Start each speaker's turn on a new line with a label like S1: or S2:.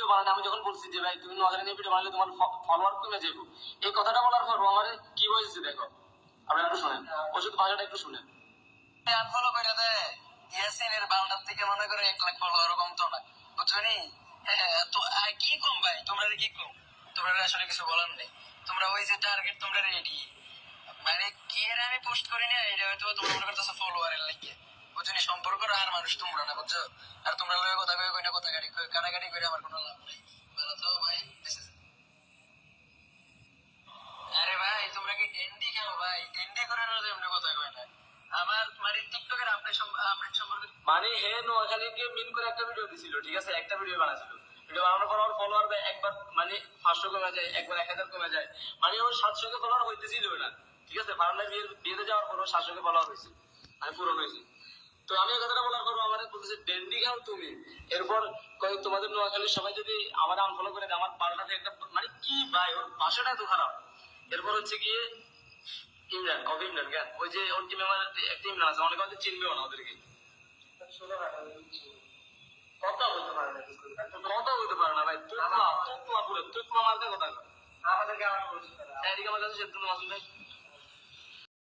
S1: Video বানাতে আমি যখন বলছি যে ভাই তুমি নোয়াখালী নিয়ে ভিডিও বানালে তোমার ফলোয়ার কমে যাবো, এই কথাটা বলার পর আমার কি বলছে দেখো, আপনারা একটু শুনেন, ওষুধ ভাষাটা একটু শুনেন।
S2: ফলো করে দেয় ইয়াসিনের বালটার থেকে মনে করে 1 লাখ ফলোয়ার কমতো না, বুঝছো নি? তো কি কম ভাই, তোমরা কি কম? তোমরা আসলে কিছু বলার নেই। তোমরা ওই যে টার্গেট তোমরা রেডি, মানে কি এর আমি পোস্ট করি না, এটা হয়তো তোমরা মনে করতেছো ফলোয়ারের লাগে, বুঝছো নি? সম্পর্ক আর মানুষ তোমরা না, বুঝছো? আর তোমরা লয়ে কথা কই না, কথা কাটাকাটি করে আমার কোনো লাভ নাই। ভালো তো ভাই, আরে ভাই তোমরা কি ডেন্ডি খাও ভাই? ডেন্ডি করে এমনি কথা কই না। আমার মানে টিকটকের আপডেট সম্পর্কে
S1: মানে হে নোয়াখালীকে মিন করে একটা ভিডিও দিছিল, ঠিক আছে, একটা ভিডিও বানাছিল, ভিডিও বানানোর পর ওর ফলোয়ার একবার মানে 500 কমে যায়, একবার 1000 কমে যায়, মানে ওর 700 কে ফলোয়ার হইতেছিল না, ঠিক আছে। ফারান্না বিয়েতে যাওয়ার পর 700 কে ফলোয়ার হয়েছে, মানে পূরণ হয়েছে। তো আমি এই কথাটা বলার পর আমার বলতেছে ডেন্ডি খাও তুমি, এরপর কই তোমাদের নোয়াখালীর সবাই যদি আমার আনফলো করে দেয়, আমার পাল্টাতে একটা মানে কি ভাই, ওর ভাষাটা এত খারাপ। এরপর হচ্ছে গিয়ে ইমরান, কবে ইমরান কেন, ওই যে ওর টিমে আমার একটা ইমরান আছে, অনেকে হয়তো চিনবেও না ওদেরকে। কথা বলতে পারে না, কথা বলতে পারে না ভাই, তুকমা তুকমা পুরো তুকমা মার্কা কথা। আমাদেরকে আমার বলছে এদিকে আমার কাছে সেদিন মাসুম ভাই